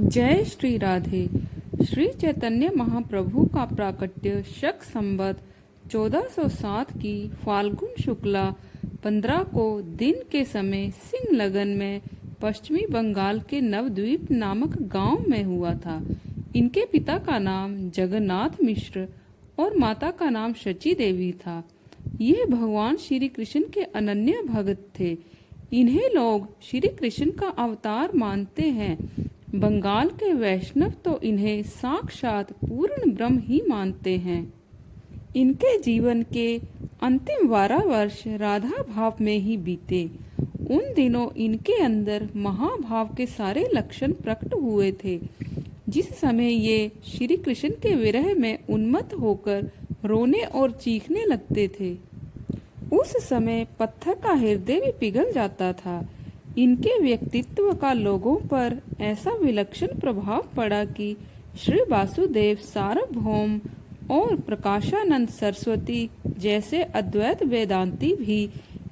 जय श्री राधे। श्री चैतन्य महाप्रभु का प्राकट्य शक संवत 1407 की फाल्गुन शुक्ला 15 को दिन के समय सिंह लगन में पश्चिमी बंगाल के नवद्वीप नामक गांव में हुआ था। इनके पिता का नाम जगन्नाथ मिश्र और माता का नाम शची देवी था। ये भगवान श्री कृष्ण के अनन्य भक्त थे। इन्हें लोग श्री कृष्ण का अवतार मानते हैं। बंगाल के वैष्णव तो इन्हें साक्षात पूर्ण ब्रह्म ही मानते हैं। इनके जीवन के अंतिम 12 वर्ष राधा भाव में ही बीते। उन दिनों इनके अंदर महाभाव के सारे लक्षण प्रकट हुए थे। जिस समय ये श्री कृष्ण के विरह में उन्मत्त होकर रोने और चीखने लगते थे, उस समय पत्थर का हृदय भी पिघल जाता था। इनके व्यक्तित्व का लोगों पर ऐसा विलक्षण प्रभाव पड़ा कि श्री वासुदेव सार्वभौम और प्रकाशानंद सरस्वती जैसे अद्वैत वेदांती भी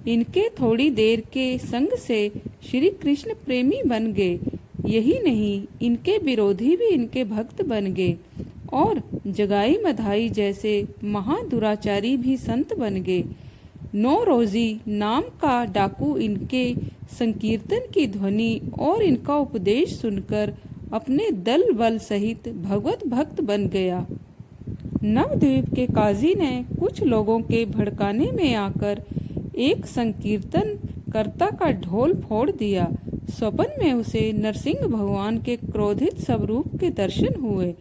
इनके थोड़ी देर के संग से श्री कृष्ण प्रेमी बन गए। यही नहीं, इनके विरोधी भी इनके भक्त बन गए और जगाई मधाई जैसे महादुराचारी भी संत बन गए। नौरोजी नाम का डाकू इनके संकीर्तन की ध्वनि और इनका उपदेश सुनकर अपने दल बल सहित भगवत भक्त बन गया। नवद्वीप के काजी ने कुछ लोगों के भड़काने में आकर एक संकीर्तन कर्ता का ढोल फोड़ दिया। स्वप्न में उसे नरसिंह भगवान के क्रोधित स्वरूप के दर्शन हुए,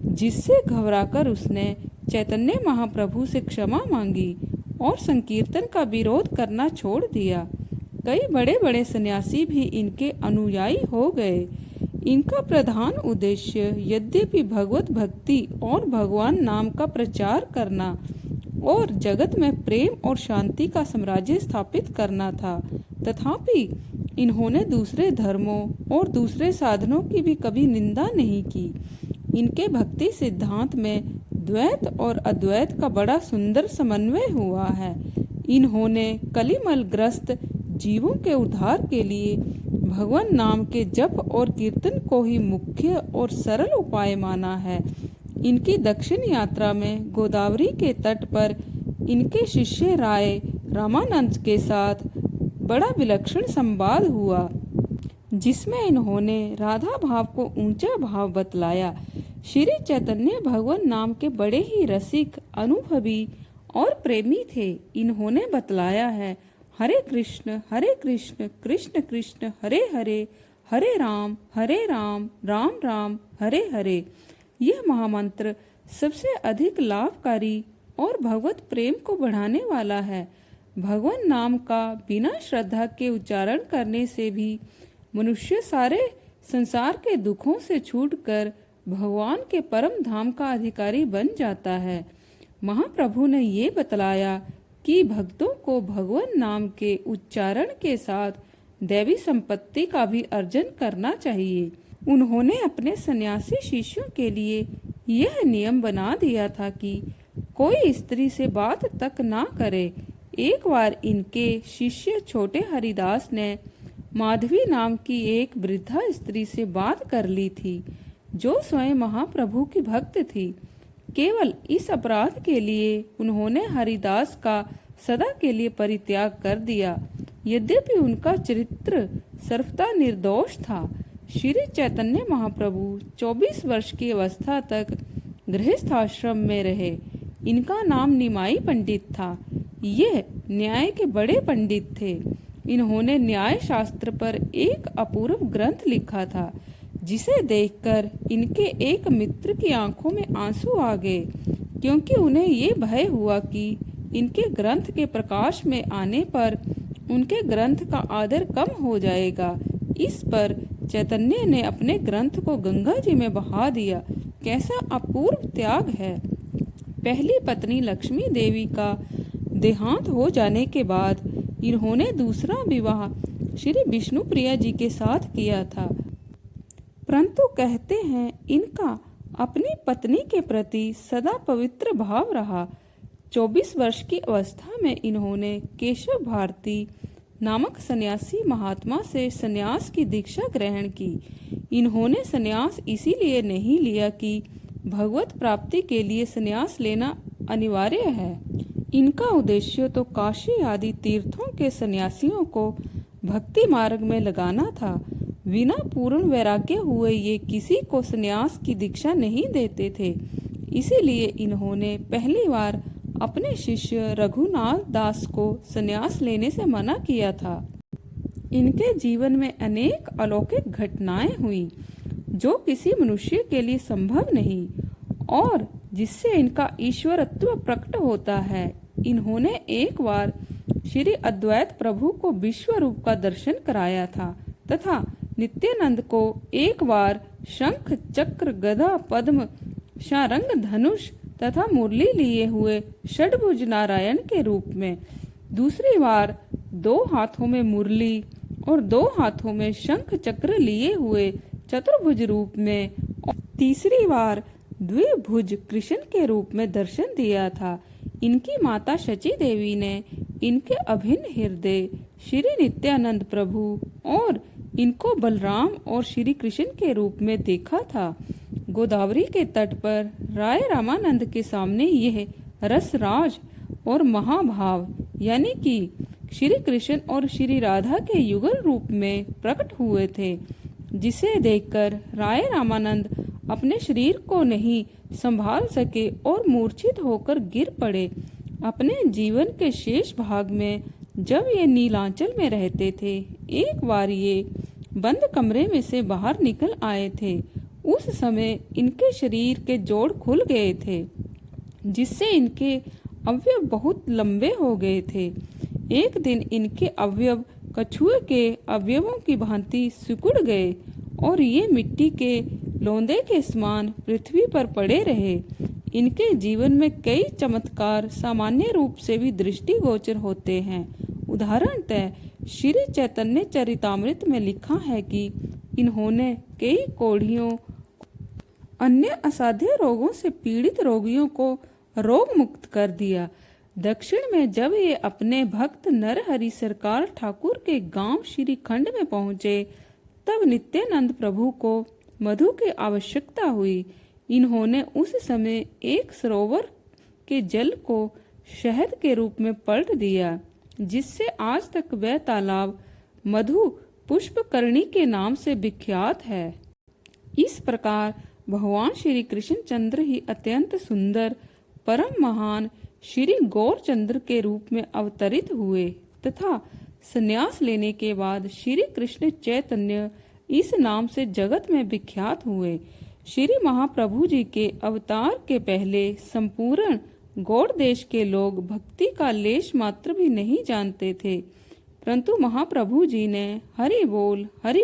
जिससे घबराकर उसने चैतन्य महाप्रभु से क्षमा मांगी और संकीर्तन का विरोध करना छोड़ दिया। कई बड़े बड़े सन्यासी भी इनके अनुयायी हो गए। इनका प्रधान उद्देश्य यद्यपि भगवत भक्ति और भगवान नाम का प्रचार करना और जगत में प्रेम और शांति का साम्राज्य स्थापित करना था, तथापि इन्होंने दूसरे धर्मों और दूसरे साधनों की भी कभी निंदा नहीं की। इनके भक्ति सिद्धांत में द्वैत और अद्वैत का बड़ा सुंदर समन्वय हुआ है। इन्होंने कलिमल ग्रस्त जीवों के उद्धार के लिए भगवान नाम के जप और कीर्तन को ही मुख्य और सरल उपाय माना है। इनकी दक्षिण यात्रा में गोदावरी के तट पर इनके शिष्य राय रामानंद के साथ बड़ा विलक्षण संवाद हुआ, जिसमें इन्होंने राधा भाव को ऊंचा भाव बतलाया। श्री चैतन्य भगवान नाम के बड़े ही रसिक, अनुभवी और प्रेमी थे। इन्होंने बतलाया है, हरे कृष्ण कृष्ण कृष्ण हरे हरे, हरे राम राम राम हरे हरे। यह महामंत्र सबसे अधिक लाभकारी और भगवत प्रेम को बढ़ाने वाला है। भगवान नाम का बिना श्रद्धा के उच्चारण करने से भी मनुष्य सारे संसार के दुखों से छूटकर भगवान के परम धाम का अधिकारी बन जाता है। महाप्रभु ने ये बतलाया कि भक्तों को भगवान नाम के उच्चारण के साथ दैवी संपत्ति का भी अर्जन करना चाहिए। उन्होंने अपने सन्यासी शिष्यों के लिए यह नियम बना दिया था कि कोई स्त्री से बात तक ना करे। एक बार इनके शिष्य छोटे हरिदास ने माधवी नाम की एक वृद्धा स्त्री से बात कर ली थी, जो स्वयं महाप्रभु की भक्त थी। केवल इस अपराध के लिए उन्होंने हरिदास का सदा के लिए परित्याग कर दिया। यद्यपि उनका चरित्र सर्वथा निर्दोष था। श्री चैतन्य महाप्रभु 24 वर्ष की अवस्था तक गृहस्थ आश्रम में रहे। इनका नाम निमाई पंडित था। यह न्याय के बड़े पंडित थे। इन्होंने न्याय शास्त्र पर एक अपूर्व ग्रंथ लिखा था, जिसे देखकर इनके एक मित्र की आंखों में आंसू आ गए, क्योंकि उन्हें ये भय हुआ कि इनके ग्रंथ के प्रकाश में आने पर उनके ग्रंथ का आदर कम हो जाएगा। इस पर चैतन्य ने अपने ग्रंथ को गंगा जी में बहा दिया। कैसा अपूर्व त्याग है। पहली पत्नी लक्ष्मी देवी का देहांत हो जाने के बाद इन्होंने दूसरा विवाह श्री विष्णु प्रिया जी के साथ किया था, परंतु कहते हैं इनका अपनी पत्नी के प्रति सदा पवित्र भाव रहा। 24 वर्ष की अवस्था में इन्होंने केशव भारती नामक सन्यासी महात्मा से सन्यास की दीक्षा ग्रहण की। इन्होंने संन्यास इसीलिए नहीं लिया कि भगवत प्राप्ति के लिए संन्यास लेना अनिवार्य है। इनका उद्देश्य तो काशी आदि तीर्थों के सन्यासियों को भक्ति मार्ग में लगाना था। बिना पूर्ण वैराग्य हुए ये किसी को संन्यास की दीक्षा नहीं देते थे। इसीलिए इन्होंने पहली बार अपने शिष्य रघुनाथ दास को संन्यास लेने से मना किया था। इनके जीवन में अनेक अलौकिक घटनाएं हुई जो किसी मनुष्य के लिए संभव नहीं और जिससे इनका ईश्वरत्व प्रकट होता है। इन्होंने एक बार श्री अद्वैत प्रभु को विश्व रूप का दर्शन कराया था तथा नित्यानंद को एक बार शंख चक्र गदा पद्म शारंग धनुष तथा मुरली लिए हुए षडभुज नारायण के रूप में, दूसरी बार 2 हाथों में मुरली और 2 हाथों में शंख चक्र लिए हुए चतुर्भुज रूप में और तीसरी बार द्विभुज कृष्ण के रूप में दर्शन दिया था। इनकी माता शची देवी ने इनके अभिन्न हृदय श्री नित्यानंद प्रभु और इनको बलराम और श्री कृष्ण के रूप में देखा था। गोदावरी के तट पर राय रामानंद के सामने यह रसराज और महाभाव यानी कि श्री कृष्ण और श्री राधा के युगल रूप में प्रकट हुए थे, जिसे देखकर राय रामानंद अपने शरीर को नहीं संभाल सके और मूर्छित होकर गिर पड़े। अपने जीवन के शेष भाग में जब ये नीलांचल में रहते थे, एक बार ये बंद कमरे में से बाहर निकल आए थे। उस समय इनके शरीर के जोड़ खुल गए थे, जिससे इनके अवयव बहुत लंबे हो गए थे। एक दिन इनके अवयव कछुए के अवयवों की भांति सिकुड़ गए और ये मिट्टी के लोंदे के समान पृथ्वी पर पड़े रहे। इनके जीवन में कई चमत्कार सामान्य रूप से भी दृष्टिगोचर होते हैं। उदाहरणतः श्री चैतन्य चरितामृत में लिखा है कि इन्होंने कई कोढ़ियों अन्य असाध्य रोगों से पीड़ित रोगियों को रोग मुक्त कर दिया। दक्षिण में जब ये अपने भक्त नरहरि सरकार ठाकुर के गांव श्री खंड में पहुंचे, तब नित्यानंद प्रभु को मधु की आवश्यकता हुई। इन्होंने उस समय एक सरोवर के जल को शहद के रूप में पलट दिया, जिससे आज तक वह तालाब मधु पुष्पकर्णी के नाम से विख्यात है। इस प्रकार भगवान श्री कृष्ण चंद्र ही अत्यंत सुंदर परम महान श्री गौरचंद्र के रूप में अवतरित हुए तथा संन्यास लेने के बाद श्री कृष्ण चैतन्य इस नाम से जगत में विख्यात हुए। श्री महाप्रभु जी के अवतार के पहले संपूर्ण गौड़ देश के लोग भक्ति का लेश मात्र भी नहीं जानते थे, परंतु महाप्रभु जी ने हरि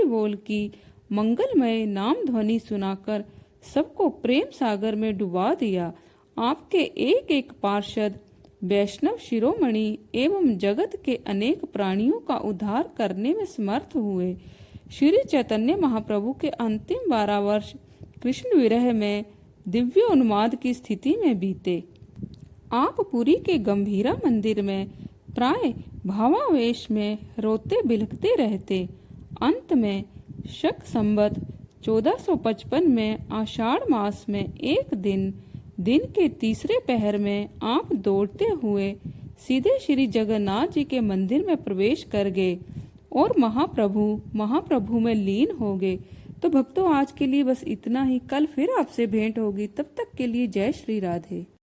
बोल की मंगलमय नाम ध्वनि सुनाकर सबको प्रेम सागर में डुबा दिया। आपके एक एक पार्षद वैष्णव शिरोमणि एवं जगत के अनेक प्राणियों का उद्धार करने में समर्थ हुए। श्री चैतन्य महाप्रभु के अंतिम 12 वर्ष कृष्ण विरह में दिव्य उन्माद की स्थिति में बीते। आप पुरी के गंभीरा मंदिर में प्राय भावावेश में रोते बिलखते रहते। अंत में शक संवत 1455 में आषाढ़ मास में एक दिन के तीसरे पहर में आप दौड़ते हुए सीधे श्री जगन्नाथ जी के मंदिर में प्रवेश कर गए और महाप्रभु में लीन हो गए। तो भक्तों, आज के लिए बस इतना ही। कल फिर आपसे भेंट होगी, तब तक के लिए जय श्री राधे।